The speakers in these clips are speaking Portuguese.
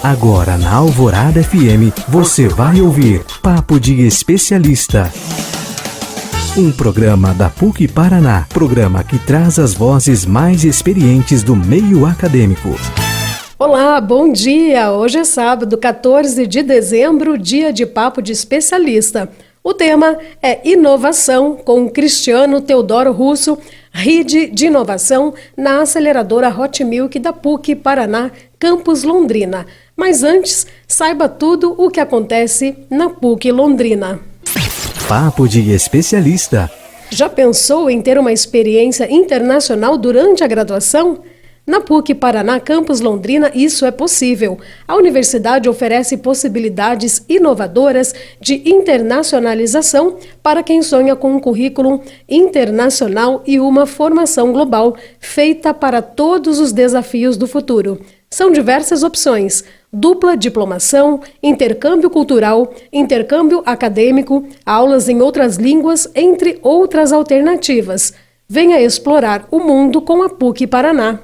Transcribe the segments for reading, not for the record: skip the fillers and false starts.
Agora na Alvorada FM você vai ouvir Papo de Especialista. Um programa da PUC Paraná, programa que traz as vozes mais experientes do meio acadêmico. Olá, bom dia! Hoje é sábado, 14 de dezembro, dia de Papo de Especialista. O tema é Inovação com Cristiano Teodoro Russo, RID de Inovação na aceleradora Hot Milk da PUC Paraná, Campus Londrina. Mas antes, saiba tudo o que acontece na PUC Londrina. Papo de Especialista. Já pensou em ter uma experiência internacional durante a graduação? Na PUC Paraná, Campus Londrina, isso é possível. A universidade oferece possibilidades inovadoras de internacionalização para quem sonha com um currículo internacional e uma formação global feita para todos os desafios do futuro. São diversas opções: dupla diplomação, intercâmbio cultural, intercâmbio acadêmico, aulas em outras línguas, entre outras alternativas. Venha explorar o mundo com a PUC Paraná.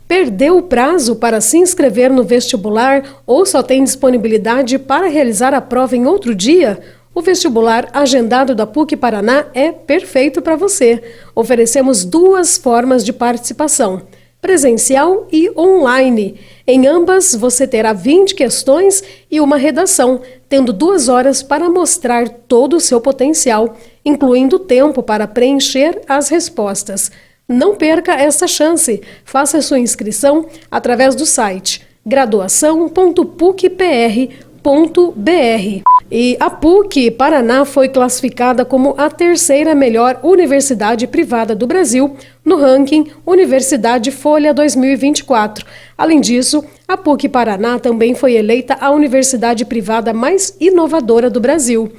Perdeu o prazo para se inscrever no vestibular ou só tem disponibilidade para realizar a prova em outro dia? O vestibular agendado da PUC Paraná é perfeito para você. Oferecemos duas formas de participação: presencial e online. Em ambas, você terá 20 questões e uma redação, tendo 2 horas para mostrar todo o seu potencial, incluindo tempo para preencher as respostas. Não perca essa chance. Faça sua inscrição através do site graduação.pucpr.br. E a PUC Paraná foi classificada como a 3ª melhor universidade privada do Brasil no ranking Universidade Folha 2024. Além disso, a PUC Paraná também foi eleita a universidade privada mais inovadora do Brasil.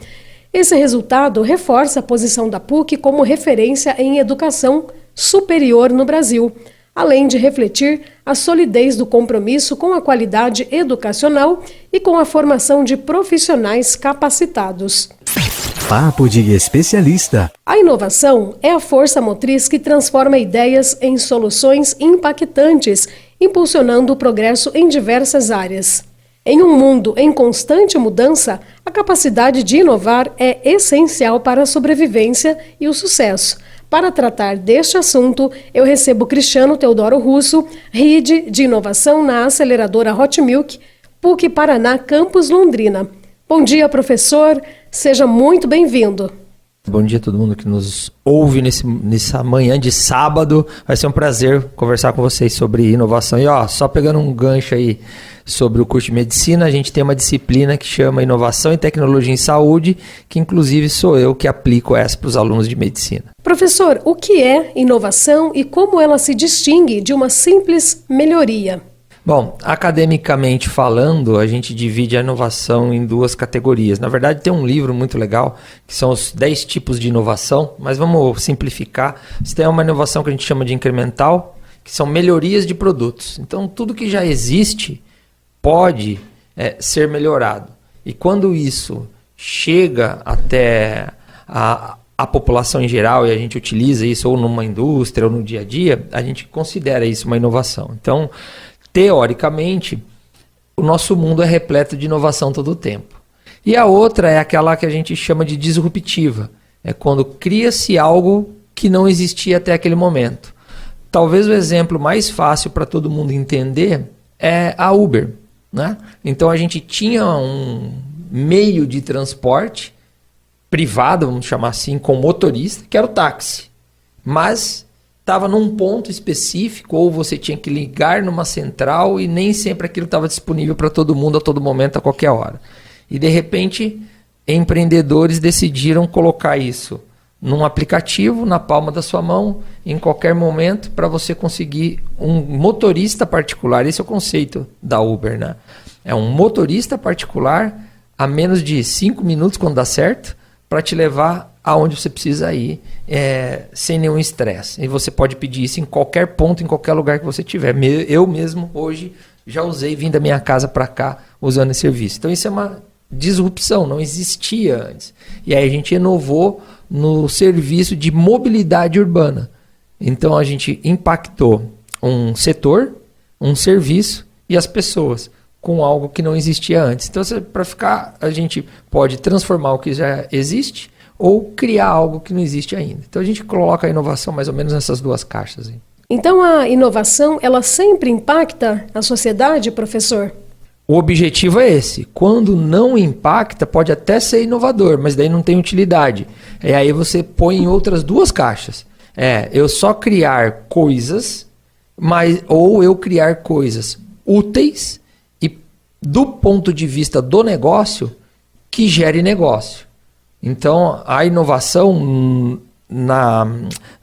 Esse resultado reforça a posição da PUC como referência em educação superior no Brasil, além de refletir a solidez do compromisso com a qualidade educacional e com a formação de profissionais capacitados. Papo de Especialista. A inovação é a força motriz que transforma ideias em soluções impactantes, impulsionando o progresso em diversas áreas. Em um mundo em constante mudança, a capacidade de inovar é essencial para a sobrevivência e o sucesso. Para tratar deste assunto, eu recebo Cristiano Teodoro Russo, RID de Inovação na aceleradora Hot Milk, PUC Paraná, Campus Londrina. Bom dia, professor. Seja muito bem-vindo. Bom dia a todo mundo que nos ouve nessa manhã de sábado. Vai ser um prazer conversar com vocês sobre inovação. E só pegando um gancho aí sobre o curso de medicina, a gente tem uma disciplina que chama Inovação e Tecnologia em Saúde, que inclusive sou eu que aplico essa para os alunos de medicina. Professor, o que é inovação e como ela se distingue de uma simples melhoria? Bom, academicamente falando, a gente divide a inovação em 2 categorias. Na verdade, tem um livro muito legal, que são os 10 tipos de inovação, mas vamos simplificar. Você tem uma inovação que a gente chama de incremental, que são melhorias de produtos. Então, tudo que já existe pode ser melhorado. E quando isso chega até a população em geral e a gente utiliza isso ou numa indústria ou no dia a dia, a gente considera isso uma inovação. Então, teoricamente, o nosso mundo é repleto de inovação todo o tempo. E a outra é aquela que a gente chama de disruptiva. É quando cria-se algo que não existia até aquele momento. Talvez o exemplo mais fácil para todo mundo entender é a Uber, né? Então a gente tinha um meio de transporte privado, vamos chamar assim, com motorista, que era o táxi. Mas estava num ponto específico, ou você tinha que ligar numa central e nem sempre aquilo estava disponível para todo mundo a todo momento, a qualquer hora. E de repente, empreendedores decidiram colocar isso num aplicativo, na palma da sua mão, em qualquer momento, para você conseguir um motorista particular. Esse é o conceito da Uber, né? É um motorista particular a menos de 5 minutos, quando dá certo, para te levar aonde você precisa ir, sem nenhum estresse. E você pode pedir isso em qualquer ponto, em qualquer lugar que você tiver. Eu mesmo, hoje, já usei, vim da minha casa para cá, usando esse serviço. Então, isso é uma disrupção, não existia antes. E aí a gente inovou no serviço de mobilidade urbana. Então, a gente impactou um setor, um serviço e as pessoas. com algo que não existia antes. Então, para ficar, a gente pode transformar o que já existe ou criar algo que não existe ainda. Então, a gente coloca a inovação mais ou menos nessas duas caixas aí. Então, a inovação, ela sempre impacta a sociedade, professor? O objetivo é esse. Quando não impacta, pode até ser inovador, mas daí não tem utilidade. E aí você põe em outras duas caixas. Eu só criar coisas, ou eu criar coisas úteis e do ponto de vista do negócio, que gere negócio. Então, a inovação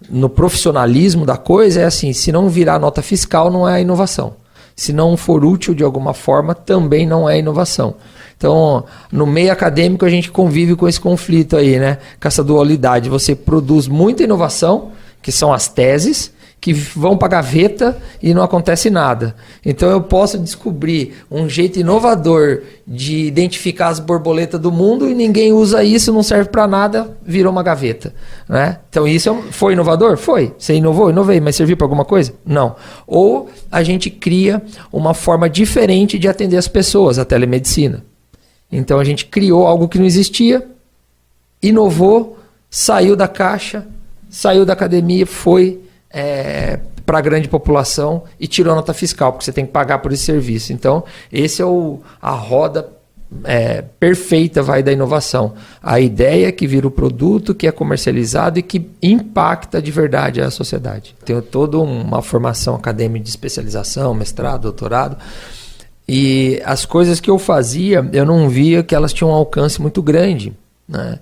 no profissionalismo da coisa é assim, se não virar nota fiscal, não é inovação. Se não for útil de alguma forma, também não é inovação. Então, no meio acadêmico, a gente convive com esse conflito aí, né? Com essa dualidade. Você produz muita inovação, que são as teses, que vão para a gaveta e não acontece nada. Então eu posso descobrir um jeito inovador de identificar as borboletas do mundo e ninguém usa isso, não serve para nada, virou uma gaveta, né? Então isso foi inovador? Foi. Você inovou? Inovei, mas serviu para alguma coisa? Não. Ou a gente cria uma forma diferente de atender as pessoas, a telemedicina. Então a gente criou algo que não existia, inovou, saiu da caixa, saiu da academia, foi para a grande população e tirou a nota fiscal, porque você tem que pagar por esse serviço. Então, esse é a roda perfeita da inovação. A ideia que vira o produto, que é comercializado e que impacta de verdade a sociedade. Tenho toda uma formação acadêmica de especialização, mestrado, doutorado, e as coisas que eu fazia, eu não via que elas tinham um alcance muito grande, né?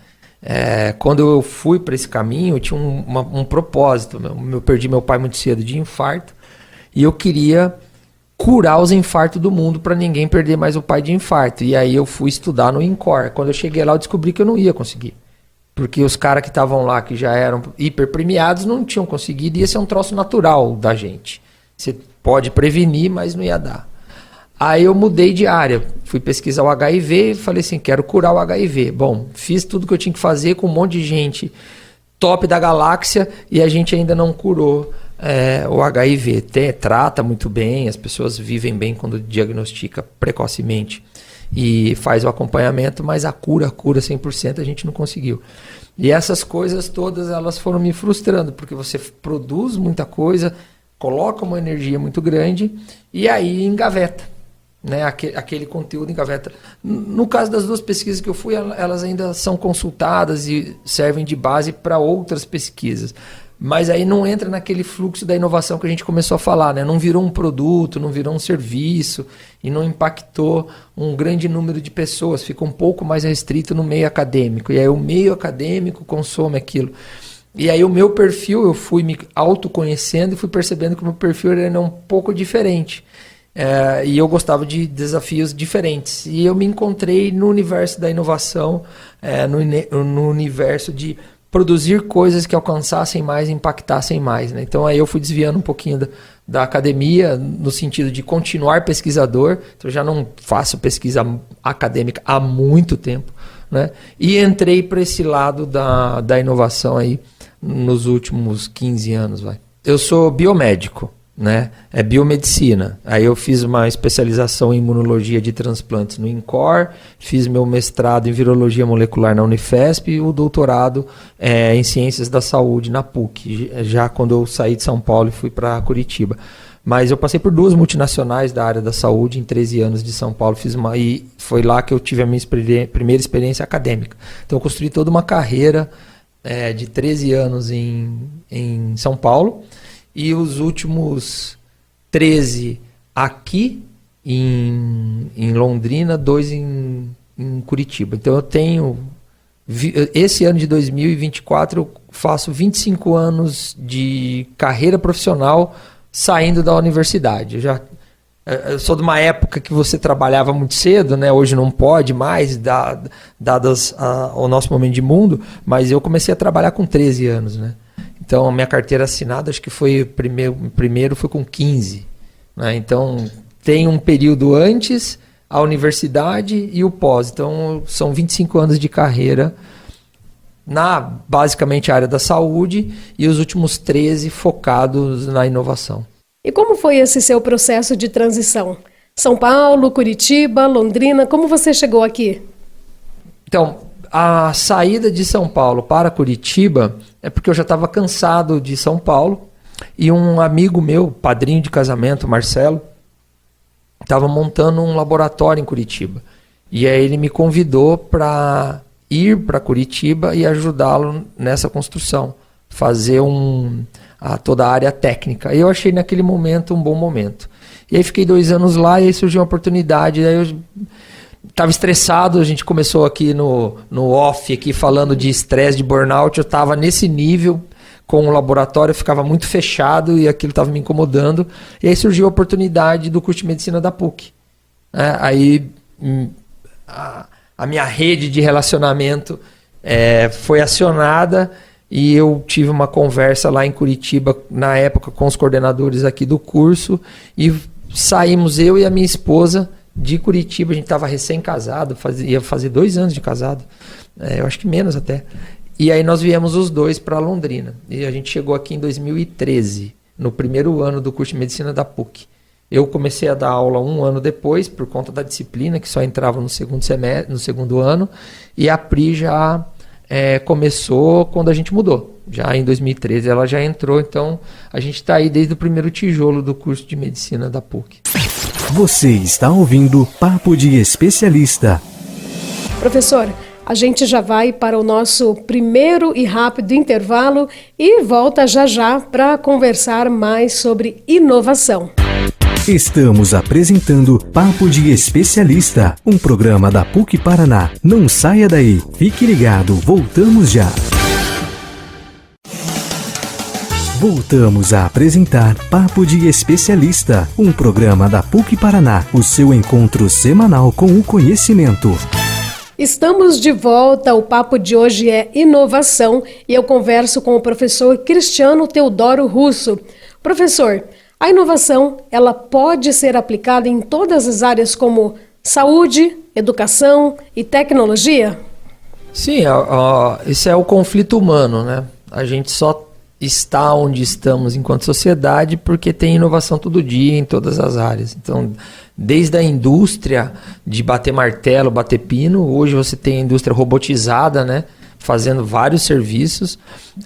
Quando eu fui para esse caminho, eu tinha um propósito. Eu perdi meu pai muito cedo de infarto e eu queria curar os infartos do mundo para ninguém perder mais o pai de infarto. E aí eu fui estudar no INCOR. Quando eu cheguei lá, eu descobri que eu não ia conseguir, porque os caras que estavam lá, que já eram hiper premiados, não tinham conseguido. E esse é um troço natural da gente. Você pode prevenir, mas não ia dar. Aí eu mudei de área, fui pesquisar o HIV e falei assim, quero curar o HIV. Bom, fiz tudo que eu tinha que fazer com um monte de gente top da galáxia e a gente ainda não curou o HIV. Trata muito bem, as pessoas vivem bem quando diagnostica precocemente e faz o acompanhamento, mas a cura 100% a gente não conseguiu. E essas coisas todas, elas foram me frustrando, porque você produz muita coisa, coloca uma energia muito grande e aí engaveta. Né, aquele conteúdo em gaveta. No caso das duas pesquisas que eu fui, elas ainda são consultadas e servem de base para outras pesquisas. Mas aí não entra naquele fluxo da inovação que a gente começou a falar, né? Não virou um produto, não virou um serviço e não impactou um grande número de pessoas. Fica um pouco mais restrito no meio acadêmico. E aí o meio acadêmico consome aquilo. E aí o meu perfil, eu fui me autoconhecendo e fui percebendo que o meu perfil era um pouco diferente. E eu gostava de desafios diferentes. E eu me encontrei no universo da inovação, no universo de produzir coisas que alcançassem mais e impactassem mais, né? Então aí eu fui desviando um pouquinho da academia, no sentido de continuar pesquisador. Então eu já não faço pesquisa acadêmica há muito tempo, né? E entrei para esse lado da inovação aí nos últimos 15 anos. Eu sou biomédico. Né? É biomedicina. Aí eu fiz uma especialização em imunologia de transplantes no INCOR, fiz meu mestrado em virologia molecular na Unifesp e o doutorado em ciências da saúde na PUC, já quando eu saí de São Paulo e fui para Curitiba. Mas eu passei por 2 multinacionais da área da saúde em 13 anos de São Paulo, e foi lá que eu tive a minha primeira experiência acadêmica. Então eu construí toda uma carreira de 13 anos em São Paulo. E os últimos 13 aqui em Londrina, 2 em Curitiba. Então eu tenho, esse ano de 2024, eu faço 25 anos de carreira profissional saindo da universidade. Eu sou de uma época que você trabalhava muito cedo, né? Hoje não pode mais, dadas o nosso momento de mundo, mas eu comecei a trabalhar com 13 anos, né? Então, a minha carteira assinada, acho que foi primeiro foi com 15. Né? Então, tem um período antes, a universidade e o pós. Então, são 25 anos de carreira na, basicamente, área da saúde e os últimos 13 focados na inovação. E como foi esse seu processo de transição? São Paulo, Curitiba, Londrina, como você chegou aqui? Então, a saída de São Paulo para Curitiba é porque eu já estava cansado de São Paulo e um amigo meu, padrinho de casamento, Marcelo, estava montando um laboratório em Curitiba. E aí ele me convidou para ir para Curitiba e ajudá-lo nessa construção, fazer toda a área técnica. E eu achei naquele momento um bom momento. E aí fiquei 2 anos lá e aí surgiu uma oportunidade. Aí eu estava estressado, a gente começou aqui no off, aqui falando de estresse, de burnout. Eu estava nesse nível com o laboratório, eu ficava muito fechado e aquilo estava me incomodando. E aí surgiu a oportunidade do curso de medicina da PUC. Aí a minha rede de relacionamento foi acionada e eu tive uma conversa lá em Curitiba, na época, com os coordenadores aqui do curso, e saímos eu e a minha esposa de Curitiba. A gente estava recém-casado, ia fazer 2 anos de casado, eu acho que menos até. E aí nós viemos os dois para Londrina. E a gente chegou aqui em 2013, no primeiro ano do curso de medicina da PUC. Eu comecei a dar aula 1 ano depois, por conta da disciplina, que só entrava no segundo semestre, no segundo ano, e a Pri já começou quando a gente mudou. Já em 2013 ela já entrou, então a gente está aí desde o primeiro tijolo do curso de medicina da PUC. Você está ouvindo Papo de Especialista. Professor, a gente já vai para o nosso primeiro e rápido intervalo e volta já para conversar mais sobre inovação. Estamos apresentando Papo de Especialista, um programa da PUC Paraná. Não saia daí, fique ligado, voltamos já. Voltamos a apresentar Papo de Especialista, um programa da PUC Paraná, o seu encontro semanal com o conhecimento. Estamos de volta, o papo de hoje é inovação e eu converso com o professor Cristiano Teodoro Russo. Professor, a inovação, ela pode ser aplicada em todas as áreas como saúde, educação e tecnologia? Sim, esse é o conflito humano, né? A gente só está onde estamos enquanto sociedade porque tem inovação todo dia em todas as áreas. Então, desde a indústria de bater martelo, bater pino, hoje você tem a indústria robotizada, né? Fazendo vários serviços,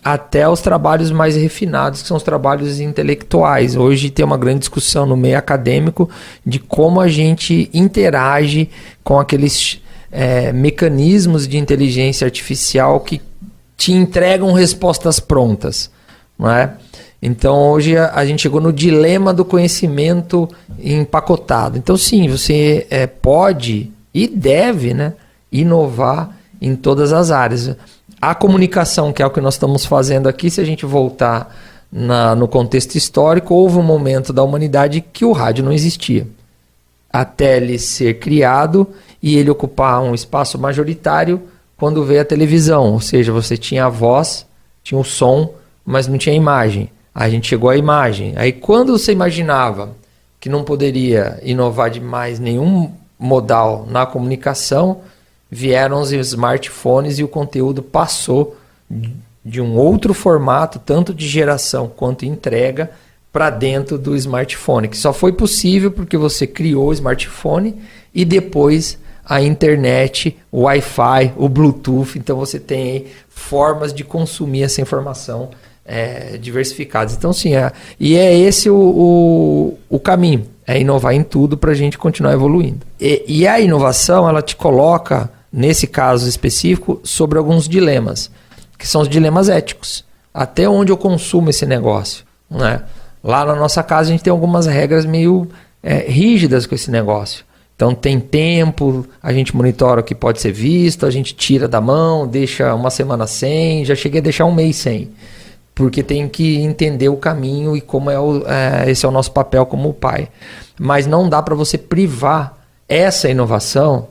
até os trabalhos mais refinados, que são os trabalhos intelectuais. Hoje tem uma grande discussão no meio acadêmico de como a gente interage com aqueles mecanismos de inteligência artificial que te entregam respostas prontas, não é? Então hoje a gente chegou no dilema do conhecimento empacotado. Então sim, você pode e deve, né, inovar em todas as áreas. A comunicação, que é o que nós estamos fazendo aqui, se a gente voltar no contexto histórico, houve um momento da humanidade que o rádio não existia. Até ele ser criado e ele ocupar um espaço majoritário quando veio a televisão. Ou seja, você tinha a voz, tinha o som, mas não tinha a imagem. Aí a gente chegou à imagem. Aí quando você imaginava que não poderia inovar de mais nenhum modal na comunicação, vieram os smartphones e o conteúdo passou de um outro formato, tanto de geração quanto entrega, para dentro do smartphone, que só foi possível porque você criou o smartphone e depois a internet, o Wi-Fi, o Bluetooth. Então você tem aí formas de consumir essa informação diversificadas. Então sim, e é esse o caminho, é inovar em tudo para a gente continuar evoluindo. E a inovação, ela te coloca, nesse caso específico, sobre alguns dilemas, que são os dilemas éticos. Até onde eu consumo esse negócio, né? Lá na nossa casa a gente tem algumas regras meio rígidas com esse negócio. Então tem tempo, a gente monitora o que pode ser visto, a gente tira da mão, deixa uma semana sem, já cheguei a deixar um mês sem. Porque tem que entender o caminho e como esse é o nosso papel como pai. Mas não dá para você privar essa inovação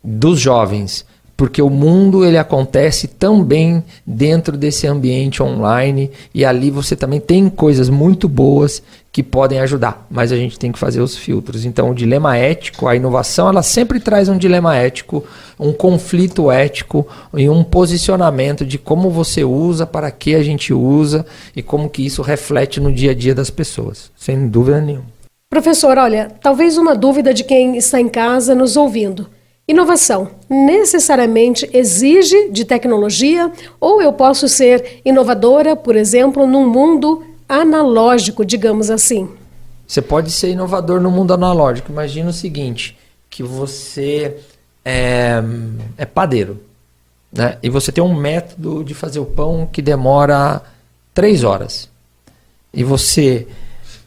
dos jovens, porque o mundo ele acontece também dentro desse ambiente online e ali você também tem coisas muito boas que podem ajudar, mas a gente tem que fazer os filtros. Então o dilema ético, a inovação, ela sempre traz um dilema ético, um conflito ético e um posicionamento de como você usa, para que a gente usa e como que isso reflete no dia a dia das pessoas, sem dúvida nenhuma. Professor, olha, talvez uma dúvida de quem está em casa nos ouvindo. Inovação necessariamente exige de tecnologia ou eu posso ser inovadora, por exemplo, num mundo analógico, digamos assim? Você pode ser inovador no mundo analógico. Imagina o seguinte, que você é padeiro, né? E você tem um método de fazer o pão que demora 3 horas. E você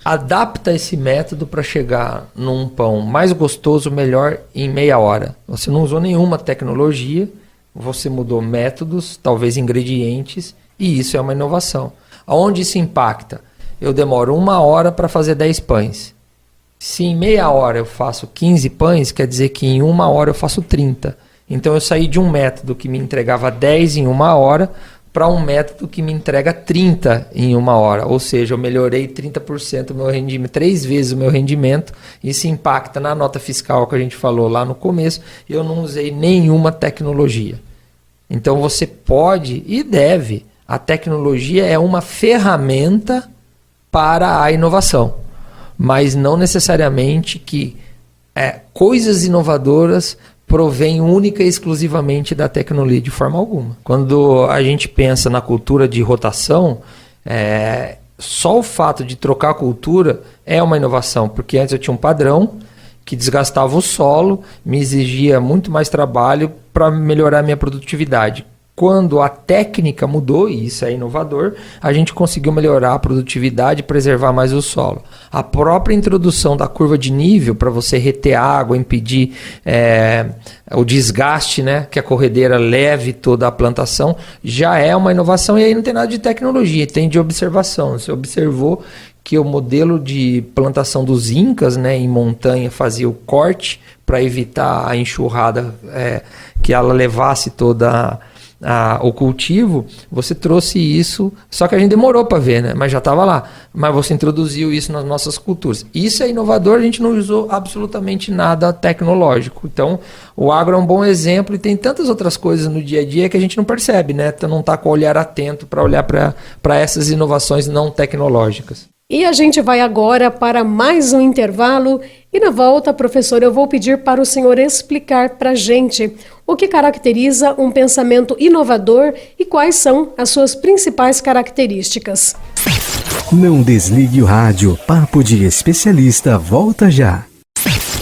adapta esse método para chegar num pão mais gostoso, melhor, em meia hora. Você não usou nenhuma tecnologia, você mudou métodos, talvez ingredientes, e isso é uma inovação. Aonde isso impacta? Eu demoro 1 hora para fazer 10 pães. Se em meia hora eu faço 15 pães, quer dizer que em 1 hora eu faço 30. Então eu saí de um método que me entregava 10 em 1 hora para um método que me entrega 30 em 1 hora. Ou seja, eu melhorei 30% o meu rendimento, 3 vezes o meu rendimento. Isso impacta na nota fiscal que a gente falou lá no começo. Eu não usei nenhuma tecnologia. Então você pode e deve. A tecnologia é uma ferramenta para a inovação, mas não necessariamente que coisas inovadoras provém única e exclusivamente da tecnologia de forma alguma. Quando a gente pensa na cultura de rotação, só o fato de trocar a cultura é uma inovação, porque antes eu tinha um padrão que desgastava o solo, me exigia muito mais trabalho para melhorar a minha produtividade. Quando a técnica mudou, e isso é inovador, a gente conseguiu melhorar a produtividade e preservar mais o solo. A própria introdução da curva de nível para você reter água, impedir o desgaste, né, que a corredeira leve toda a plantação, já é uma inovação, e aí não tem nada de tecnologia, tem de observação. Você observou que o modelo de plantação dos incas, né, em montanha, fazia o corte para evitar a enxurrada, que ela levasse toda o cultivo. Você trouxe isso, só que a gente demorou para ver, né? Mas já estava lá. Mas você introduziu isso nas nossas culturas. Isso é inovador, a gente não usou absolutamente nada tecnológico. Então, o agro é um bom exemplo, e tem tantas outras coisas no dia a dia que a gente não percebe, né? Então, não está com o olhar atento para olhar para essas inovações não tecnológicas. E a gente vai agora para mais um intervalo e na volta, professor, eu vou pedir para o senhor explicar para a gente o que caracteriza um pensamento inovador e quais são as suas principais características. Não desligue o rádio, Papo de Especialista volta já.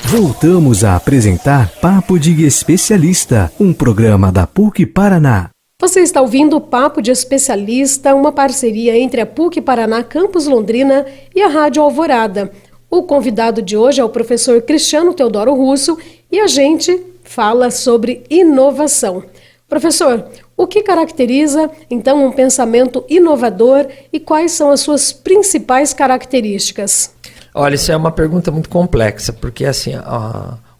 Voltamos a apresentar Papo de Especialista, um programa da PUC Paraná. Você está ouvindo o Papo de Especialista, uma parceria entre a PUC Paraná Campus Londrina e a Rádio Alvorada. O convidado de hoje é o professor Cristiano Teodoro Russo e a gente fala sobre inovação. Professor, o que caracteriza, então, um pensamento inovador e quais são as suas principais características? Olha, isso é uma pergunta muito complexa, porque assim,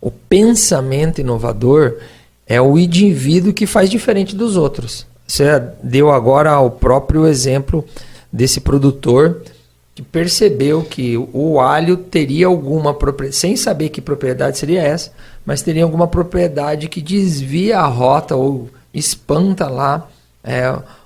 o pensamento inovador é o indivíduo que faz diferente dos outros. Você deu agora o próprio exemplo desse produtor que percebeu que o alho teria alguma propriedade, sem saber que propriedade seria essa, mas teria alguma propriedade que desvia a rota ou espanta lá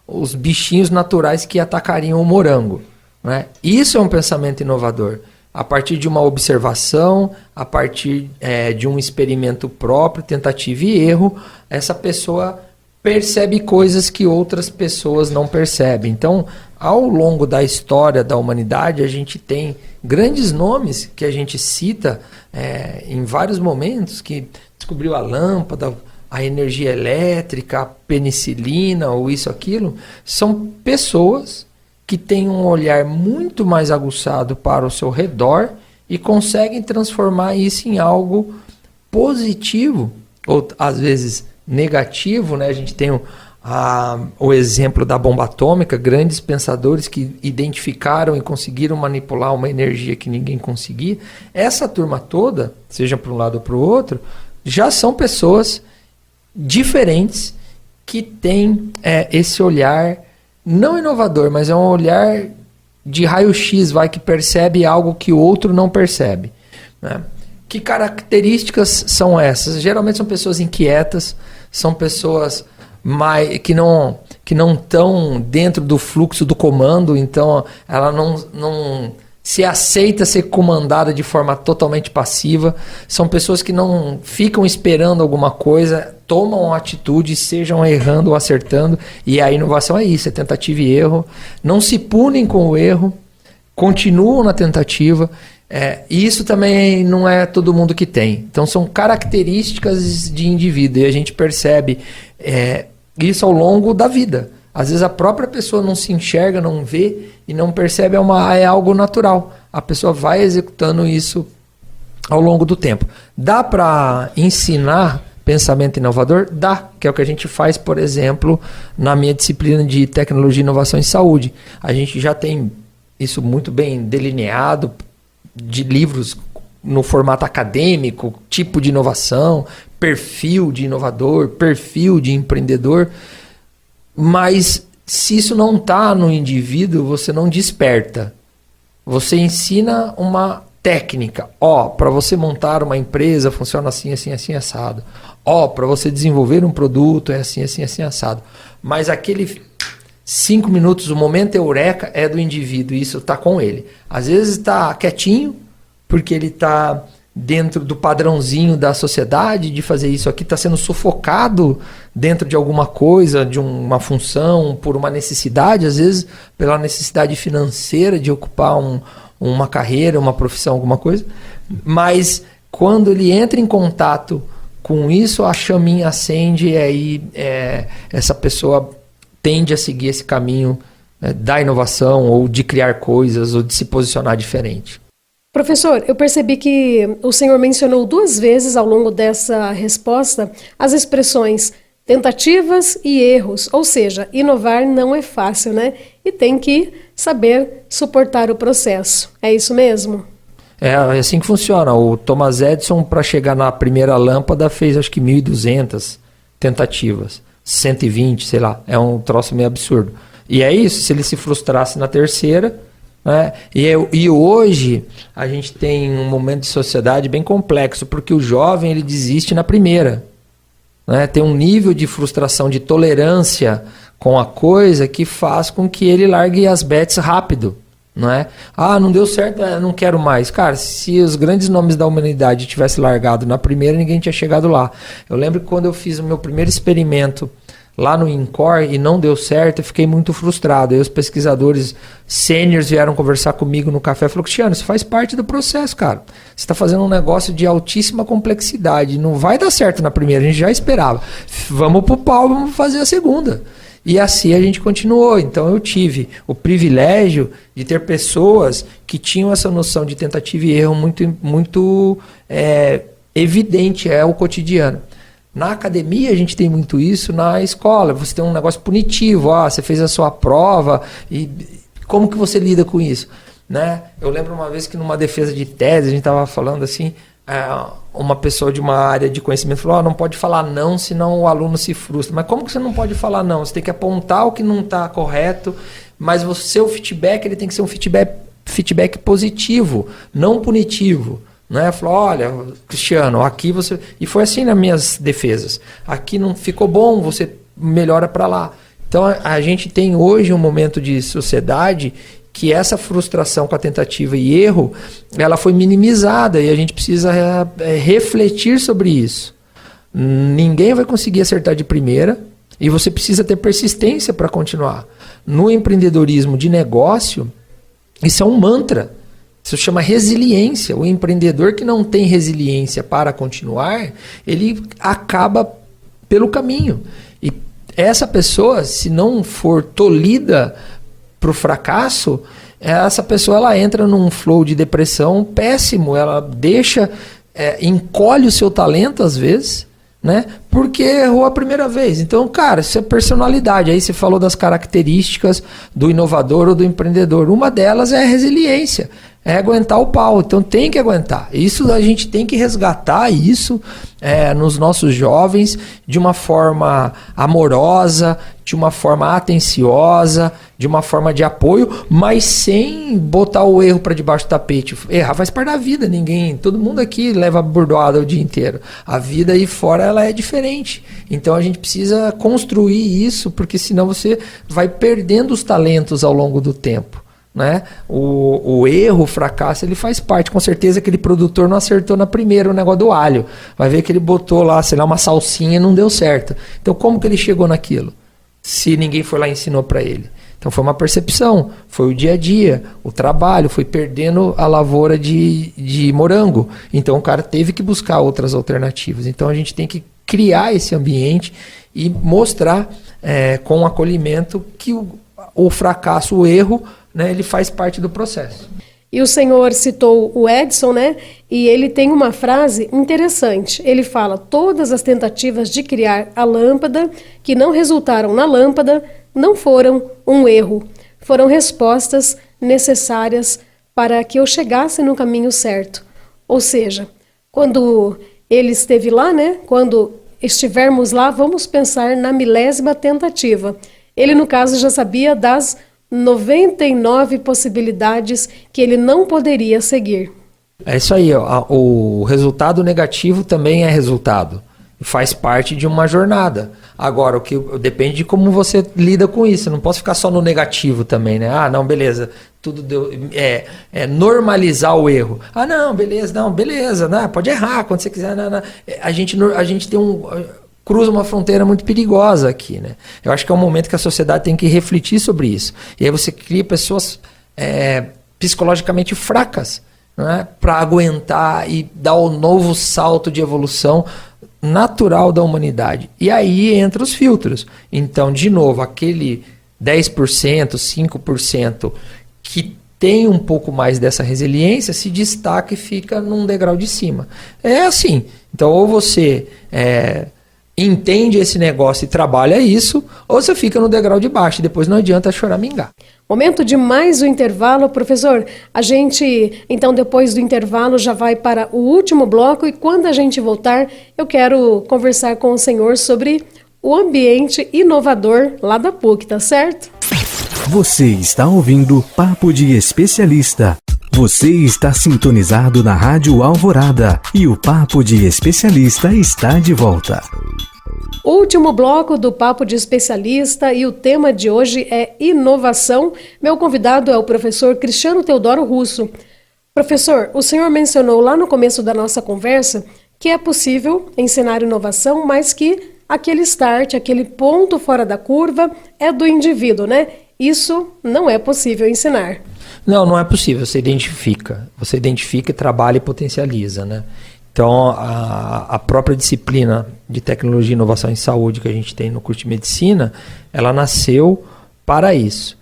os bichinhos naturais que atacariam o morango, né? Isso é um pensamento inovador. A partir de uma observação, a partir de um experimento próprio, tentativa e erro, essa pessoa percebe coisas que outras pessoas não percebem. Então, ao longo da história da humanidade, a gente tem grandes nomes que a gente cita em vários momentos, que descobriu a lâmpada, a energia elétrica, a penicilina ou isso, aquilo. São pessoas que têm um olhar muito mais aguçado para o seu redor e conseguem transformar isso em algo positivo, ou às vezes negativo, né? A gente tem o exemplo da bomba atômica, grandes pensadores que identificaram e conseguiram manipular uma energia que ninguém conseguia. Essa turma toda, seja para um lado ou para o outro, já são pessoas diferentes que têm esse olhar não inovador, mas é um olhar de raio-x, que percebe algo que o outro não percebe, né? Que características são essas? Geralmente são pessoas inquietas, são pessoas que não estão dentro do fluxo do comando, então ela não se aceita ser comandada de forma totalmente passiva. São pessoas que não ficam esperando alguma coisa, tomam atitude, sejam errando ou acertando. E a inovação é isso, é tentativa e erro. Não se punem com o erro, continuam na tentativa. E isso também não é todo mundo que tem. Então são características de indivíduo e a gente percebe isso ao longo da vida. Às vezes a própria pessoa não se enxerga, não vê e não percebe, é algo natural. A pessoa vai executando isso ao longo do tempo. Dá para ensinar pensamento inovador? Dá, que é o que a gente faz, por exemplo, na minha disciplina de tecnologia, inovação e saúde. A gente já tem isso muito bem delineado, de livros no formato acadêmico, tipo de inovação, perfil de inovador, perfil de empreendedor. Mas se isso não está no indivíduo, você não desperta. Você ensina uma técnica. Para você montar uma empresa funciona assim, assim, assim, assado. Para você desenvolver um produto é assim, assim, assim, assado. Mas aquele 5 minutos, o momento eureka é do indivíduo, isso está com ele. Às vezes está quietinho, porque ele está dentro do padrãozinho da sociedade de fazer isso aqui, está sendo sufocado dentro de alguma coisa, de uma função, por uma necessidade, às vezes pela necessidade financeira de ocupar uma carreira, uma profissão, alguma coisa. Mas quando ele entra em contato com isso, a chaminha acende e aí essa pessoa tende a seguir esse caminho da inovação ou de criar coisas ou de se posicionar diferente. Professor, eu percebi que o senhor mencionou 2 vezes ao longo dessa resposta as expressões tentativas e erros, ou seja, inovar não é fácil, né? E tem que saber suportar o processo. É isso mesmo? É assim que funciona. O Thomas Edison, para chegar na primeira lâmpada, fez acho que 1.200 tentativas. 120, sei lá, é um troço meio absurdo. E é isso, se ele se frustrasse na terceira, né? E hoje a gente tem um momento de sociedade bem complexo, porque o jovem ele desiste na primeira, né? Tem um nível de frustração, de tolerância com a coisa que faz com que ele largue as bets rápido. Não é? Não deu certo, não quero mais. Cara, se os grandes nomes da humanidade tivessem largado na primeira, ninguém tinha chegado lá. Eu lembro que quando eu fiz o meu primeiro experimento lá no INCOR e não deu certo, eu fiquei muito frustrado. Aí os pesquisadores sêniores vieram conversar comigo no café e falaram: Cristiano, isso faz parte do processo, cara. Você está fazendo um negócio de altíssima complexidade, não vai dar certo na primeira, a gente já esperava. Vamos pro pau, vamos fazer a segunda. E assim a gente continuou. Então eu tive o privilégio de ter pessoas que tinham essa noção de tentativa e erro muito evidente, é o cotidiano. Na academia a gente tem muito isso, na escola você tem um negócio punitivo, você fez a sua prova e como que você lida com isso? Né? Eu lembro uma vez que numa defesa de tese a gente estava falando assim, uma pessoa de uma área de conhecimento falou: não pode falar não, senão o aluno se frustra. Mas como que você não pode falar não? Você tem que apontar o que não está correto, mas o seu feedback ele tem que ser um feedback positivo, não punitivo. Né? Falou: olha, Cristiano, aqui você... E foi assim nas minhas defesas. Aqui não ficou bom, você melhora para lá. Então a gente tem hoje um momento de sociedade que essa frustração com a tentativa e erro, ela foi minimizada e a gente precisa refletir sobre isso. Ninguém vai conseguir acertar de primeira e você precisa ter persistência para continuar. No empreendedorismo de negócio, isso é um mantra. Isso chama resiliência. O empreendedor que não tem resiliência para continuar, ele acaba pelo caminho. E essa pessoa, se não for tolhida para o fracasso, essa pessoa ela entra num flow de depressão péssimo, ela deixa, encolhe o seu talento às vezes, né? Porque errou a primeira vez. Então, cara, isso é personalidade. Aí você falou das características do inovador ou do empreendedor. Uma delas é a resiliência, é aguentar o pau. Então tem que aguentar. Isso a gente tem que resgatar isso nos nossos jovens de uma forma amorosa, de uma forma atenciosa, de uma forma de apoio, mas sem botar o erro para debaixo do tapete. Errar faz parte da vida, todo mundo aqui leva bordoada o dia inteiro. A vida aí fora ela é diferente. Então a gente precisa construir isso, porque senão você vai perdendo os talentos ao longo do tempo. né? O erro, o fracasso, ele faz parte. Com certeza aquele produtor não acertou na primeira o negócio do alho. Vai ver que ele botou lá, sei lá, uma salsinha e não deu certo. Então como que ele chegou naquilo? Se ninguém foi lá e ensinou para ele. Então foi uma percepção, foi o dia a dia, o trabalho, foi perdendo a lavoura de morango. Então o cara teve que buscar outras alternativas. Então a gente tem que criar esse ambiente e mostrar com acolhimento que o fracasso, o erro, né, ele faz parte do processo. E o senhor citou o Edison, né? E ele tem uma frase interessante. Ele fala: todas as tentativas de criar a lâmpada que não resultaram na lâmpada não foram um erro. Foram respostas necessárias para que eu chegasse no caminho certo. Ou seja, quando ele esteve lá, né? Quando estivermos lá, vamos pensar na milésima tentativa. Ele, no caso, já sabia das 99 possibilidades que ele não poderia seguir. É isso aí, o resultado negativo também é resultado. Faz parte de uma jornada. Agora, o que depende de como você lida com isso. Eu não posso ficar só no negativo também, né? Ah, não, beleza, tudo deu. Normalizar o erro. Ah, não, beleza, não, pode errar quando você quiser. Não. A gente tem cruza uma fronteira muito perigosa aqui, né? Eu acho que é um momento que a sociedade tem que refletir sobre isso. E aí você cria pessoas psicologicamente fracas, né? Para aguentar e dar o novo salto de evolução natural da humanidade. E aí entra os filtros. Então, de novo, aquele 10%, 5% que tem um pouco mais dessa resiliência se destaca e fica num degrau de cima. É assim. Então, ou você entende esse negócio e trabalha isso, ou você fica no degrau de baixo e depois não adianta choramingar. Momento de mais um intervalo, professor. A gente, então, depois do intervalo, já vai para o último bloco e quando a gente voltar, eu quero conversar com o senhor sobre o ambiente inovador lá da PUC, tá certo? Você está ouvindo Papo de Especialista. Você está sintonizado na Rádio Alvorada e o Papo de Especialista está de volta. Último bloco do Papo de Especialista e o tema de hoje é inovação. Meu convidado é o professor Cristiano Teodoro Russo. Professor, o senhor mencionou lá no começo da nossa conversa que é possível ensinar inovação, mas que aquele start, aquele ponto fora da curva é do indivíduo, né? Isso não é possível ensinar. Não é possível. Você identifica e trabalha e potencializa, né? Então, a própria disciplina de tecnologia e inovação em saúde que a gente tem no curso de medicina, ela nasceu para isso.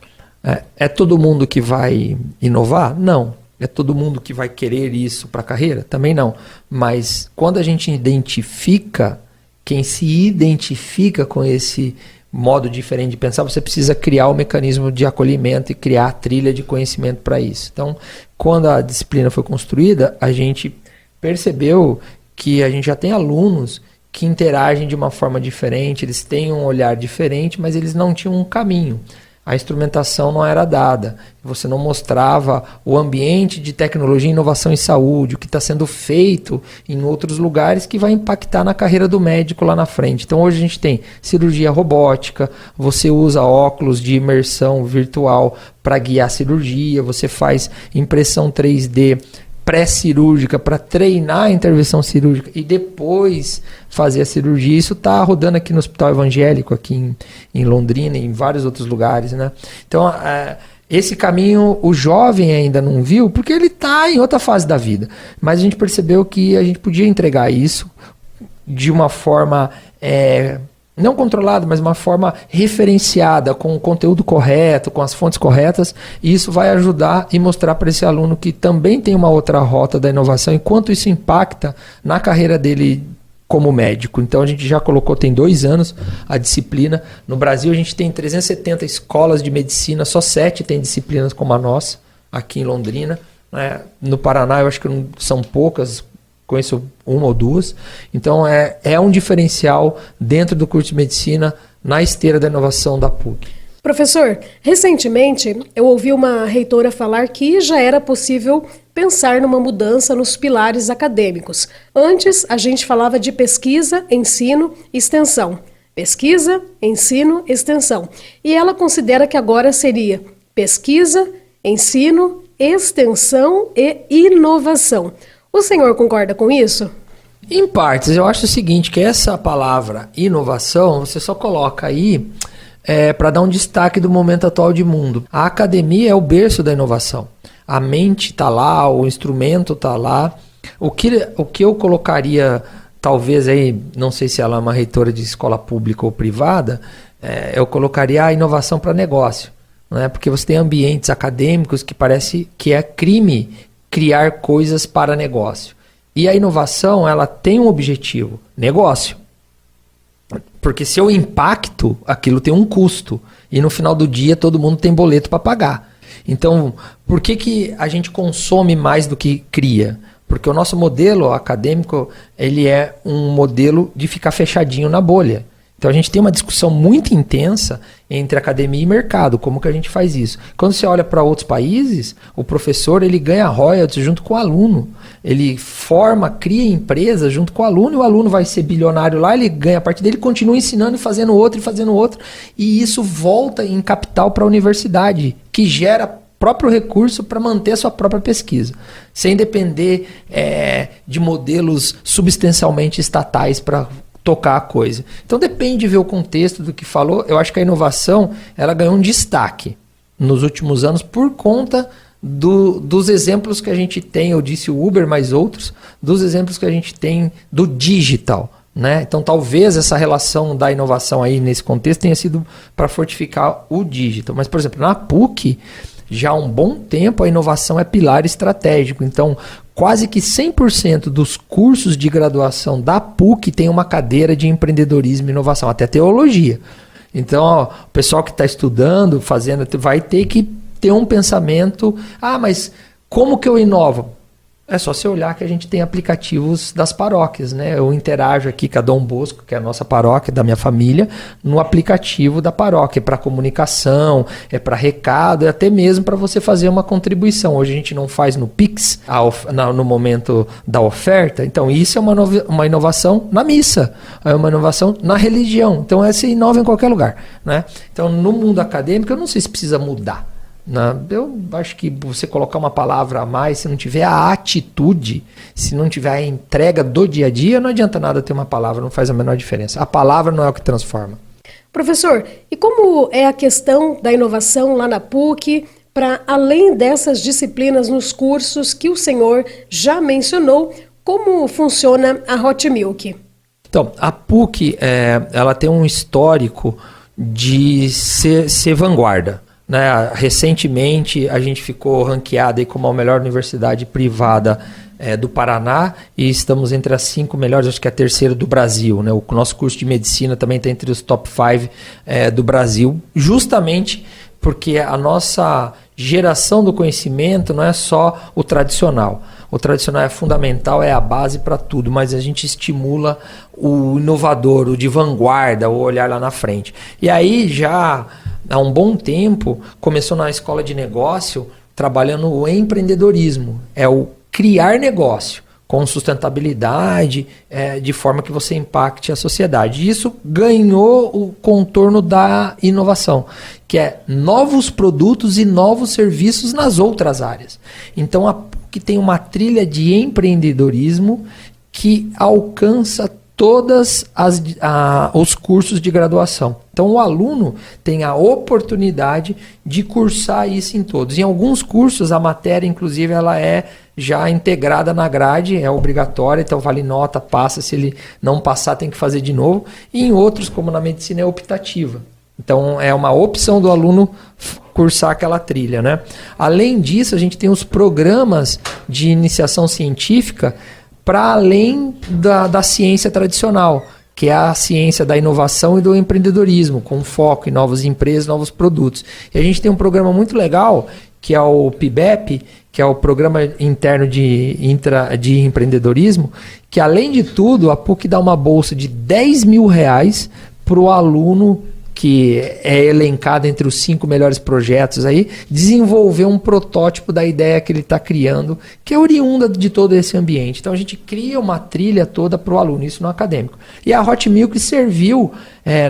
É todo mundo que vai inovar? Não. É todo mundo que vai querer isso para a carreira? Também não. Mas quando a gente identifica, quem se identifica com esse modo diferente de pensar, você precisa criar o mecanismo de acolhimento e criar a trilha de conhecimento para isso. Então, quando a disciplina foi construída, a gente percebeu que a gente já tem alunos que interagem de uma forma diferente, eles têm um olhar diferente, mas eles não tinham um caminho. A instrumentação não era dada, você não mostrava o ambiente de tecnologia e inovação em saúde, o que está sendo feito em outros lugares que vai impactar na carreira do médico lá na frente. Então hoje a gente tem cirurgia robótica, você usa óculos de imersão virtual para guiar a cirurgia, você faz impressão 3D pré-cirúrgica para treinar a intervenção cirúrgica e depois fazer a cirurgia. Isso está rodando aqui no Hospital Evangélico, aqui em Londrina e em vários outros lugares, né? Então, esse caminho o jovem ainda não viu porque ele está em outra fase da vida. Mas a gente percebeu que a gente podia entregar isso de uma forma não controlada, mas uma forma referenciada, com o conteúdo correto, com as fontes corretas, e isso vai ajudar e mostrar para esse aluno que também tem uma outra rota da inovação, e quanto isso impacta na carreira dele como médico. Então a gente já colocou, tem 2 anos, a disciplina. No Brasil a gente tem 370 escolas de medicina, só 7 tem disciplinas como a nossa, aqui em Londrina. Né? No Paraná eu acho que são poucas, conheço 1 ou 2, então é um diferencial dentro do curso de medicina na esteira da inovação da PUC. Professor, recentemente eu ouvi uma reitora falar que já era possível pensar numa mudança nos pilares acadêmicos. Antes a gente falava de pesquisa, ensino e extensão. Pesquisa, ensino, extensão. E ela considera que agora seria pesquisa, ensino, extensão e inovação. O senhor concorda com isso? Em partes, eu acho o seguinte, que essa palavra inovação, você só coloca aí para dar um destaque do momento atual de mundo. A academia é o berço da inovação. A mente está lá, o instrumento está lá. O que eu colocaria, talvez aí, não sei se ela é uma reitora de escola pública ou privada, eu colocaria a inovação para negócio. Né? Porque você tem ambientes acadêmicos que parece que é crime criar coisas para negócio. E a inovação, ela tem um objetivo, negócio. Porque se eu impacto, aquilo tem um custo. E no final do dia, todo mundo tem boleto para pagar. Então, por que a gente consome mais do que cria? Porque o nosso modelo acadêmico, ele é um modelo de ficar fechadinho na bolha. Então a gente tem uma discussão muito intensa entre academia e mercado, como que a gente faz isso. Quando você olha para outros países, o professor ele ganha royalties junto com o aluno. Ele cria empresa junto com o aluno, e o aluno vai ser bilionário lá, ele ganha a parte dele, continua ensinando e fazendo outro, e isso volta em capital para a universidade, que gera próprio recurso para manter a sua própria pesquisa, sem depender de modelos substancialmente estatais para tocar a coisa. Então depende de ver o contexto do que falou. Eu acho que a inovação ela ganhou um destaque nos últimos anos por conta dos exemplos que a gente tem, eu disse o Uber, mas outros, dos exemplos que a gente tem do digital. Né? Então talvez essa relação da inovação aí nesse contexto tenha sido para fortificar o digital. Mas, por exemplo, na PUC, já há um bom tempo a inovação é pilar estratégico. Então, quase que 100% dos cursos de graduação da PUC tem uma cadeira de empreendedorismo e inovação, até teologia. Então, ó, o pessoal que está estudando, vai ter que ter um pensamento, mas como que eu inovo? É só você olhar que a gente tem aplicativos das paróquias, né? Eu interajo aqui com a Dom Bosco, que é a nossa paróquia, da minha família, no aplicativo da paróquia. É para comunicação, é para recado, é até mesmo para você fazer uma contribuição. Hoje a gente não faz no Pix, no momento da oferta. Então isso é uma inovação na missa, é uma inovação na religião. Então essa inova em qualquer lugar, né? Então no mundo acadêmico eu não sei se precisa mudar. Eu acho que você colocar uma palavra a mais, se não tiver a atitude, se não tiver a entrega do dia a dia, não adianta nada ter uma palavra, não faz a menor diferença. A palavra não é o que transforma. Professor, e como é a questão da inovação lá na PUC, para além dessas disciplinas nos cursos que o senhor já mencionou, como funciona a Hot Milk? Então, a PUC ela tem um histórico de ser vanguarda. Né? Recentemente a gente ficou ranqueado aí como a melhor universidade privada do Paraná e estamos entre as 5 melhores, acho que é a terceira do Brasil. Né? O nosso curso de medicina também está entre os top 5 do Brasil, justamente porque a nossa geração do conhecimento não é só o tradicional. O tradicional é fundamental, é a base para tudo, mas a gente estimula o inovador, o de vanguarda, o olhar lá na frente. E aí já há um bom tempo começou na escola de negócio trabalhando o empreendedorismo, é o criar negócio com sustentabilidade, de forma que você impacte a sociedade. E isso ganhou o contorno da inovação, que é novos produtos e novos serviços nas outras áreas. Então a PUC tem uma trilha de empreendedorismo que alcança todos os cursos de graduação. Então o aluno tem a oportunidade de cursar isso em todos. Em alguns cursos a matéria, inclusive, ela é já integrada na grade, é obrigatória, então vale nota, passa, se ele não passar tem que fazer de novo. E em outros, como na medicina, é optativa. Então é uma opção do aluno cursar aquela trilha, né? Além disso, a gente tem os programas de iniciação científica para além da ciência tradicional, que é a ciência da inovação e do empreendedorismo, com foco em novas empresas, novos produtos. E a gente tem um programa muito legal, que é o PIBEP, que é o Programa Interno de Empreendedorismo, que além de tudo, a PUC dá uma bolsa de R$10 mil para o aluno que é elencado entre os 5 melhores projetos aí, desenvolver um protótipo da ideia que ele está criando, que é oriunda de todo esse ambiente. Então a gente cria uma trilha toda para o aluno, isso no acadêmico. E a Hot Milk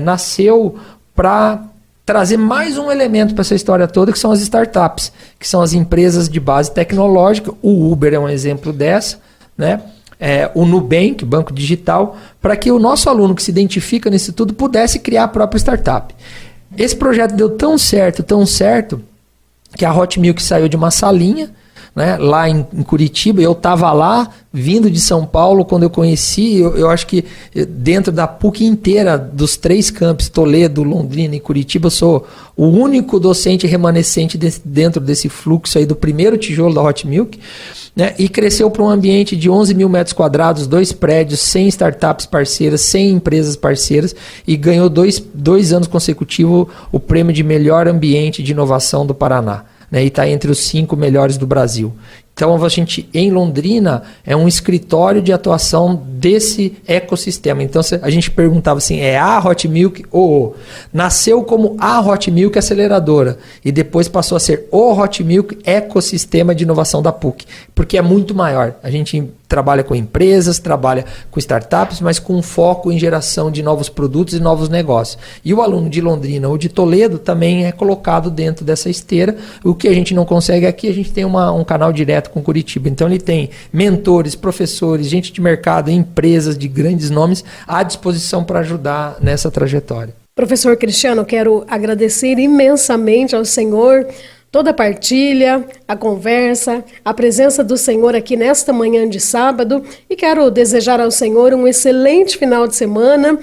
nasceu para trazer mais um elemento para essa história toda, que são as startups, que são as empresas de base tecnológica. O Uber é um exemplo dessa, né? O Nubank, Banco Digital, para que o nosso aluno que se identifica nisso tudo pudesse criar a própria startup. Esse projeto deu tão certo, que a Hot Milk saiu de uma salinha, né, lá em Curitiba. Eu estava lá, vindo de São Paulo, quando eu conheci. Eu acho que dentro da PUC inteira, dos 3 campos, Toledo, Londrina e Curitiba, eu sou o único docente remanescente dentro desse fluxo aí do primeiro tijolo da Hot Milk, né, e cresceu para um ambiente de 11 mil metros quadrados, 2 prédios, 100 startups parceiras, 100 empresas parceiras, e ganhou 2 anos consecutivos o prêmio de melhor ambiente de inovação do Paraná. Né, e está entre os 5 melhores do Brasil. Então, a gente, em Londrina, é um escritório de atuação desse ecossistema. Então, a gente perguntava assim, é a Hot Milk ou nasceu como a Hot Milk aceleradora e depois passou a ser o Hot Milk ecossistema de inovação da PUC, porque é muito maior. A gente trabalha com empresas, trabalha com startups, mas com foco em geração de novos produtos e novos negócios. E o aluno de Londrina ou de Toledo também é colocado dentro dessa esteira. O que a gente não consegue aqui, a gente tem um canal direto com Curitiba. Então ele tem mentores, professores, gente de mercado, empresas de grandes nomes à disposição para ajudar nessa trajetória. Professor Cristiano, quero agradecer imensamente ao senhor toda a partilha, a conversa, a presença do Senhor aqui nesta manhã de sábado, e quero desejar ao Senhor um excelente final de semana.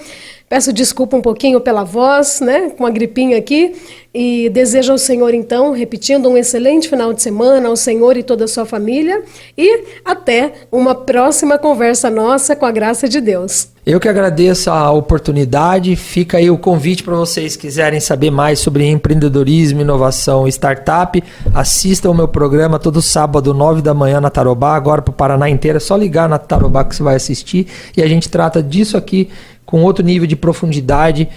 Peço desculpa um pouquinho pela voz, né, com a gripinha aqui, e desejo ao Senhor, então, repetindo, um excelente final de semana ao Senhor e toda a sua família, e até uma próxima conversa nossa, com a graça de Deus. Eu que agradeço a oportunidade. Fica aí o convite para vocês que quiserem saber mais sobre empreendedorismo, inovação e startup. Assistam o meu programa todo sábado, 9 da manhã na Tarobá, agora para o Paraná inteiro. É só ligar na Tarobá que você vai assistir, e a gente trata disso aqui com outro nível de profundidade.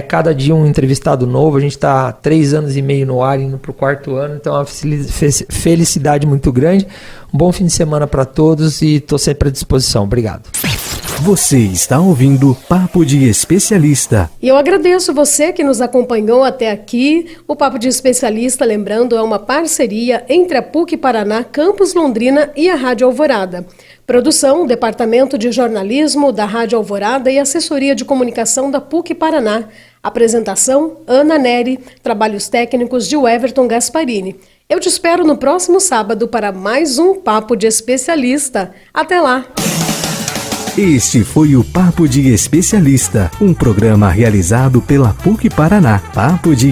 Cada dia um entrevistado novo. A gente está há 3 anos e meio no ar, indo para o 4º ano, então é uma felicidade muito grande. Um bom fim de semana para todos e estou sempre à disposição. Obrigado. Você está ouvindo Papo de Especialista. E eu agradeço você que nos acompanhou até aqui. O Papo de Especialista, lembrando, é uma parceria entre a PUC Paraná, Campus Londrina e a Rádio Alvorada. Produção, Departamento de Jornalismo da Rádio Alvorada e Assessoria de Comunicação da PUC Paraná. Apresentação, Ana Neri. Trabalhos técnicos de Everton Gasparini. Eu te espero no próximo sábado para mais um Papo de Especialista. Até lá! Este foi o Papo de Especialista, um programa realizado pela PUC Paraná. Papo de